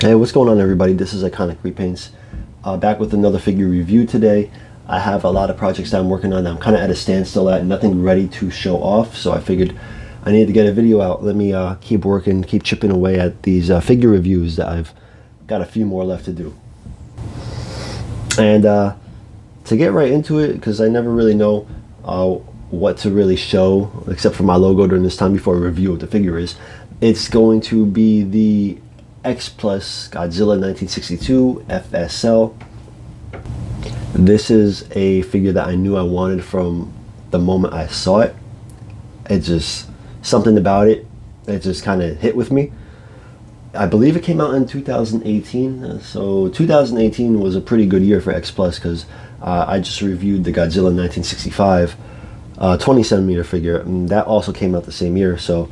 Hey, what's going on, everybody? This is Iconic Repaints, back with another figure review today. I have a lot of projects that I'm working on that I'm kind of at a standstill at, nothing ready to show off, so I figured I needed to get a video out. Let me keep working, keep chipping away at these figure reviews that I've got a few more left to do. And to get right into it, because I never really know what to really show, except for my logo during this time before I review what the figure is, it's going to be the X-Plus Godzilla 1962 FSL. This is a figure that I knew I wanted from the moment I saw it. It just, something about it just kind of hit with me. I believe it came out in 2018, so 2018 was a pretty good year for X-Plus because I just reviewed the Godzilla 1965 20 centimeter figure, and that also came out the same year. So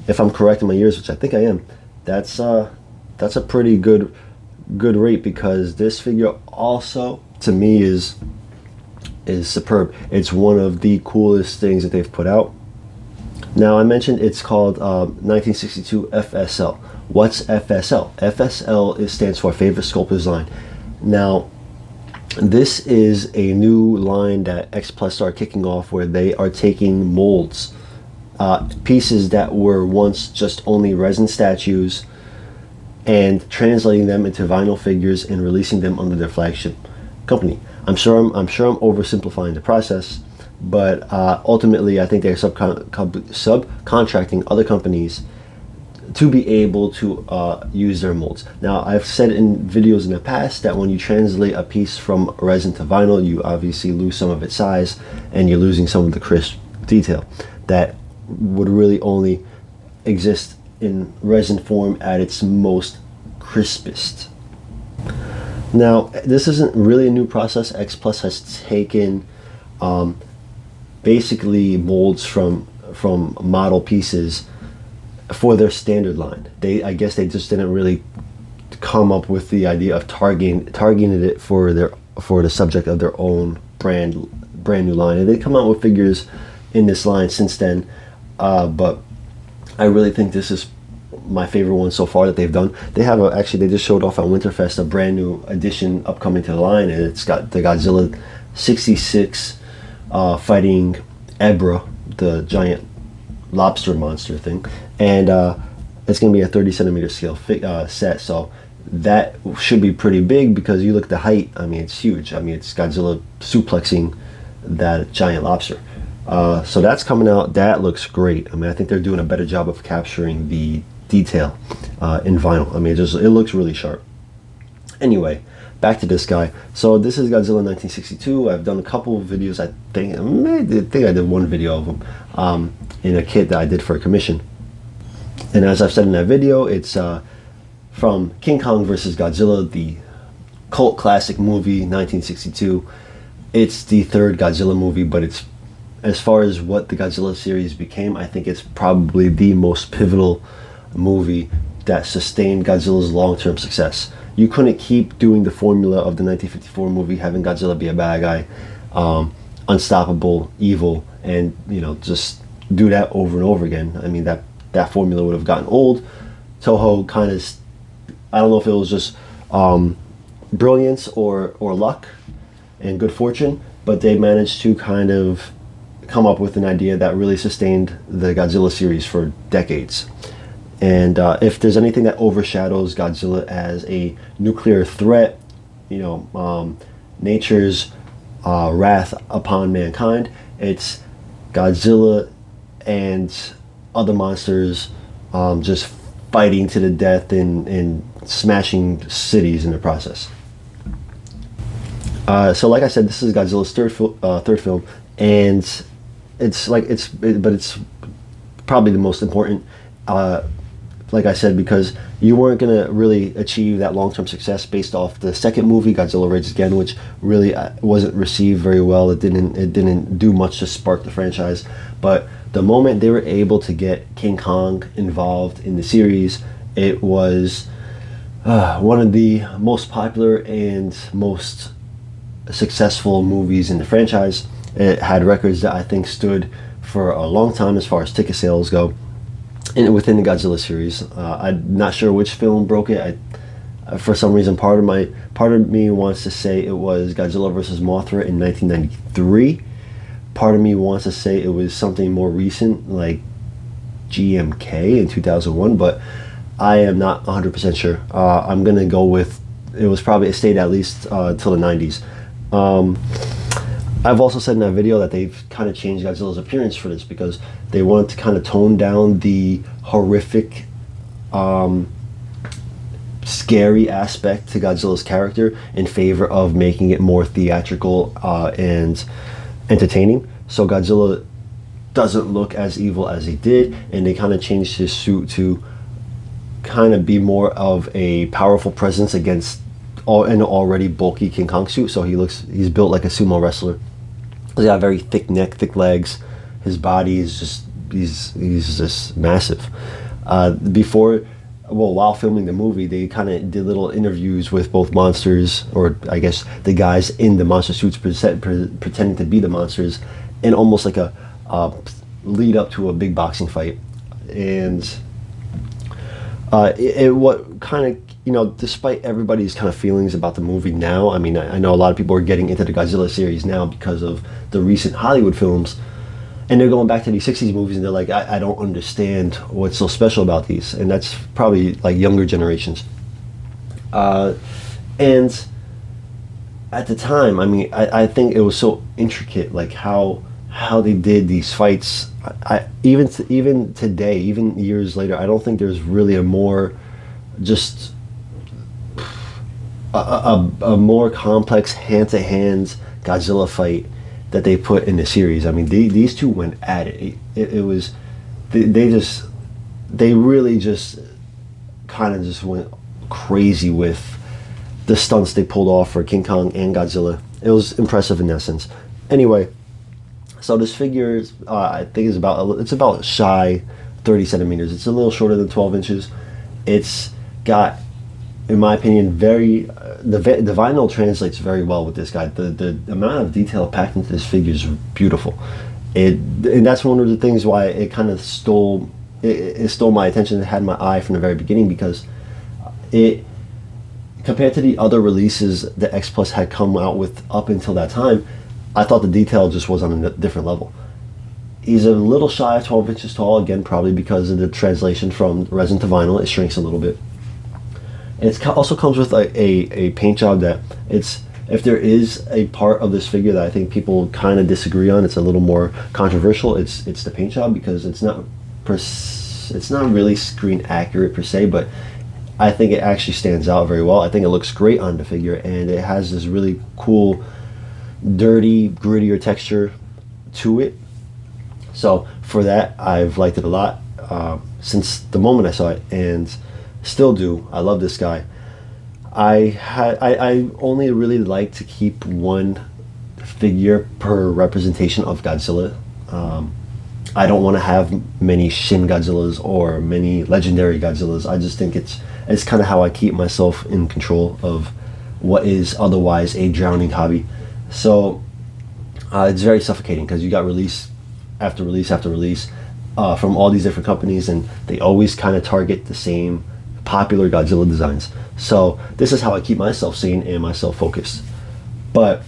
if I'm correct in my years, which I think I am, that's a pretty good rate, because this figure also to me is superb. It's one of the coolest things that they've put out. Now, I mentioned it's called 1962 FSL. What's FSL? FSL stands for Favorite Sculptor's Line. Now, this is a new line that X-Plus are kicking off, where they are taking molds, pieces that were once just only resin statues, and translating them into vinyl figures and releasing them under their flagship company. I'm sure I'm oversimplifying the process, but ultimately I think they're subcontracting other companies to be able to use their molds. Now, I've said in videos in the past that when you translate a piece from resin to vinyl, you obviously lose some of its size and you're losing some of the crisp detail that would really only exist in resin form at its most crispest. Now, this isn't really a new process. X-Plus has taken basically molds from model pieces for their standard line. I guess they just didn't really come up with the idea of targeting it for the subject of their own brand new line, and they come out with figures in this line since then, but I really think this is my favorite one so far that they've done. They have actually, they just showed off at Winterfest a brand new addition upcoming to the line, and it's got the Godzilla 66 fighting Ebra, the giant lobster monster thing, and it's going to be a 30 centimeter scale set, so that should be pretty big, because you look at the height, I mean, it's huge. I mean, it's Godzilla suplexing that giant lobster. So that's coming out. That looks great. I mean, I think they're doing a better job of capturing the detail in vinyl. I mean, it looks really sharp. Anyway, back to this guy. So this is Godzilla 1962. I've done a couple of videos. I think I did one video of them in a kit that I did for a commission. And as I've said in that video, it's from King Kong versus Godzilla, the cult classic movie 1962. It's the third Godzilla movie, but it's, as far as what the Godzilla series became, I think it's probably the most pivotal movie that sustained Godzilla's long-term success. You couldn't keep doing the formula of the 1954 movie, having Godzilla be a bad guy, unstoppable, evil, and just do that over and over again. I mean, that formula would have gotten old. Toho kind of, I don't know if it was just brilliance or luck and good fortune, but they managed to kind of come up with an idea that really sustained the Godzilla series for decades. And if there's anything that overshadows Godzilla as a nuclear threat, nature's wrath upon mankind, it's Godzilla and other monsters just fighting to the death and smashing cities in the process. So like I said, this is Godzilla's third film, and it's probably the most important, like I said, because you weren't gonna really achieve that long-term success based off the second movie, Godzilla Rages Again, which really wasn't received very well. It didn't do much to spark the franchise. But the moment they were able to get King Kong involved in the series, it was one of the most popular and most successful movies in the franchise. It had records that I think stood for a long time as far as ticket sales go. and within the Godzilla series. I'm not sure which film broke it. For some reason, part of me wants to say it was Godzilla versus Mothra in 1993. Part of me wants to say it was something more recent, like GMK in 2001, but I am not 100% sure. I'm gonna go with it stayed at least till the 90s. I've also said in that video that they've kind of changed Godzilla's appearance for this because they wanted to kind of tone down the horrific, scary aspect to Godzilla's character in favor of making it more theatrical and entertaining. So Godzilla doesn't look as evil as he did, and they kind of changed his suit to kind of be more of a powerful presence against an already bulky King Kong suit. So he's built like a sumo wrestler. He's got a very thick neck, thick legs. His body is just he's just massive. While filming the movie, they kind of did little interviews with both monsters, or I guess the guys in the monster suits pretending to be the monsters, in almost like a lead up to a big boxing fight. And what kind of, despite everybody's kind of feelings about the movie now, I mean, I know a lot of people are getting into the Godzilla series now because of the recent Hollywood films, and they're going back to these 60s movies and they're like, I don't understand what's so special about these. And that's probably like younger generations. And at the time, I mean, I think it was so intricate, like how they did these fights. Even today, even years later, I don't think there's really a more just a more complex hand-to-hand Godzilla fight that they put in the series. I mean, these two went at it. It was they really just kind of just went crazy with the stunts they pulled off for King Kong and Godzilla. It was impressive in that sense. Anyway, so this figure, I think it's about shy 30 centimeters. It's a little shorter than 12 inches. It's got, in my opinion, the vinyl translates very well with this guy. The amount of detail packed into this figure is beautiful. And that's one of the things why it kind of stole my attention. It had my eye from the very beginning, because it, compared to the other releases that X-Plus had come out with up until that time, I thought the detail just was on a different level. He's a little shy of 12 inches tall, again, probably because of the translation from resin to vinyl. It shrinks a little bit. And it also comes with a paint job that if there is a part of this figure that I think people kind of disagree on, it's a little more controversial. It's the paint job, because it's not really screen accurate per se, but I think it actually stands out very well. I think it looks great on the figure, and it has this really cool, dirty, grittier texture to it. So for that, I've liked it a lot since the moment I saw it, and still do. I love this guy. I only really like to keep one figure per representation of Godzilla. I don't want to have many Shin Godzillas or many legendary Godzillas. I just think it's kind of how I keep myself in control of what is otherwise a drowning hobby. So it's very suffocating, because you got release after release after release from all these different companies, and they always kind of target the same popular Godzilla designs. So this is how I keep myself sane and myself focused. But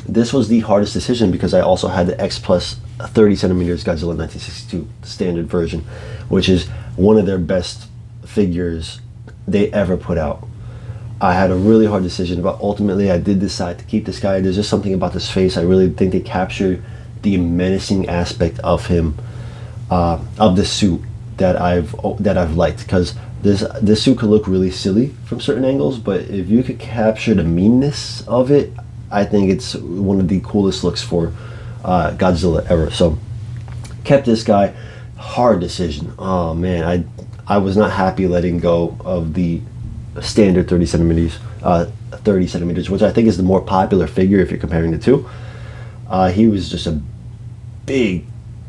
this was the hardest decision, because I also had the X-Plus 30 centimeters Godzilla 1962 standard version, which is one of their best figures they ever put out. I had a really hard decision, but ultimately I did decide to keep this guy. There's just something about this face. I really think they captured the menacing aspect of him, of the suit, that I've liked, because this suit could look really silly from certain angles, but if you could capture the meanness of it, I think it's one of the coolest looks for Godzilla ever. So kept this guy. Hard decision. Oh man, I was not happy letting go of the standard 30 centimeters, which I think is the more popular figure if you're comparing the two. He was just a big,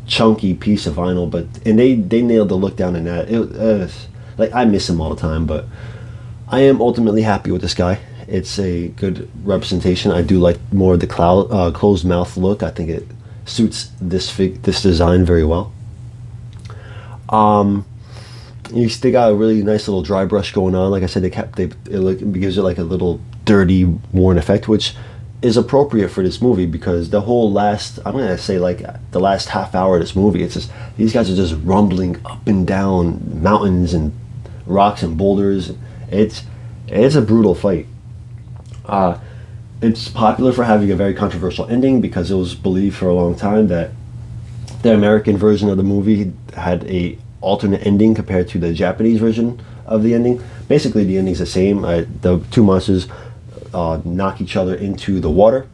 chunky piece of vinyl, and they nailed the look down in that. Like, I miss him all the time, but I am ultimately happy with this guy. It's a good representation. I do like more of the closed mouth look. I think it suits this design very well. They got a really nice little dry brush going on. Like I said, it gives it like a little dirty, worn effect, which is appropriate for this movie because the whole last, I'm gonna say like the last half hour of this movie, it's just these guys are just rumbling up and down mountains and rocks and boulders. It's a brutal fight. It's popular for having a very controversial ending because it was believed for a long time that the American version of the movie had a alternate ending compared to the Japanese version of the ending. Basically, the ending's the same. The two monsters knock each other into the water.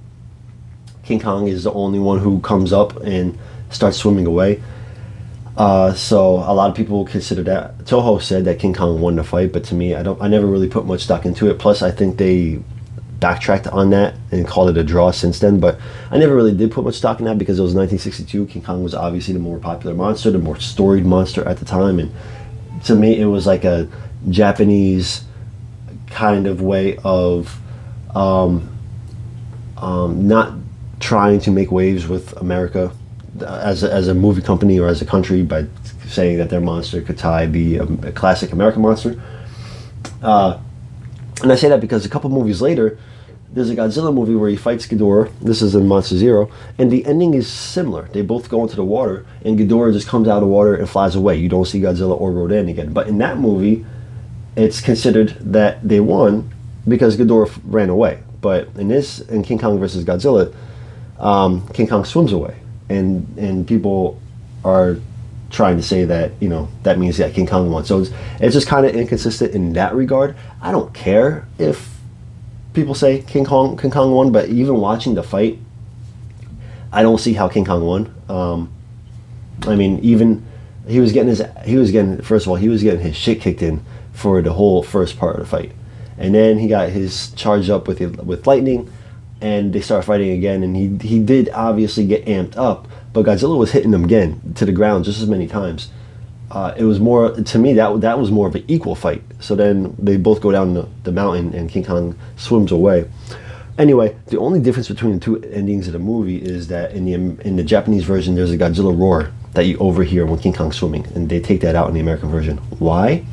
King Kong is the only one who comes up and starts swimming away. So a lot of people consider that. Toho said that King Kong won the fight, but to me, I never really put much stock into it. Plus, I think they backtracked on that and called it a draw since then, but I never really did put much stock in that because it was 1962. King Kong was obviously the more popular monster, the more storied monster at the time, and to me it was like a Japanese kind of way of not trying to make waves with America as a movie company or as a country by saying that their monster could be a classic American monster. And I say that because a couple movies later, there's a Godzilla movie where he fights Ghidorah. This is in Monster Zero, and the ending is similar. They both go into the water, and Ghidorah just comes out of the water and flies away. You don't see Godzilla or Rodan again. But in that movie, it's considered that they won because Ghidorah ran away. But in King Kong versus Godzilla, King Kong swims away, and people are trying to say that that means that King Kong won. So it's just kind of inconsistent in that regard. I don't care if people say King Kong won, but even watching the fight, I don't see how King Kong won. I mean, even he was getting first of all, he was getting his shit kicked in for the whole first part of the fight, and then he got his charged up with lightning, and they start fighting again, and he did obviously get amped up. But Godzilla was hitting him again to the ground just as many times. It was more, to me, that was more of an equal fight. So then they both go down the mountain and King Kong swims away. Anyway, the only difference between the two endings of the movie is that in the Japanese version, there's a Godzilla roar that you overhear when King Kong's swimming, and they take that out in the American version. Why?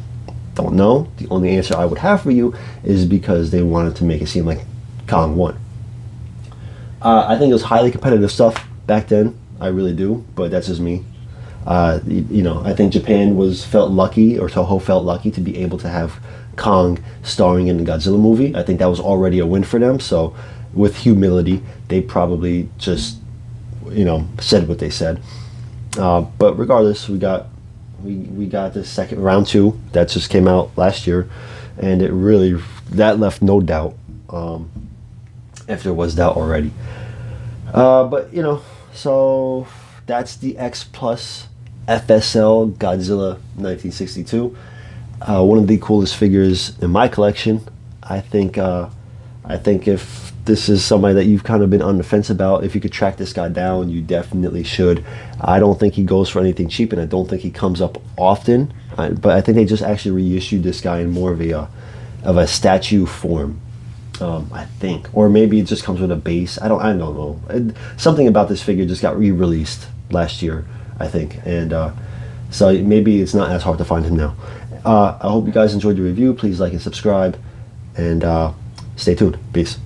Don't know. The only answer I would have for you is because they wanted to make it seem like Kong won. I think it was highly competitive stuff back then. I really do, but that's just me. I think Japan felt lucky, or Toho felt lucky to be able to have Kong starring in the Godzilla movie. I think that was already a win for them. So, with humility, they probably just, said what they said. But regardless, we got the second round 2 that just came out last year, and that left no doubt, if there was doubt already. But so that's the X-Plus FSL Godzilla 1962. One of the coolest figures in my collection. I think if this is somebody that you've kind of been on the fence about, if you could track this guy down, you definitely should. I don't think he goes for anything cheap, and I don't think he comes up often. But I think they just actually reissued this guy in more of a statue form. I think, or maybe it just comes with a base. I don't know. Something about this figure just got re-released last year, I think, and so maybe it's not as hard to find him now. I hope you guys enjoyed the review. Please like and subscribe, and stay tuned. Peace.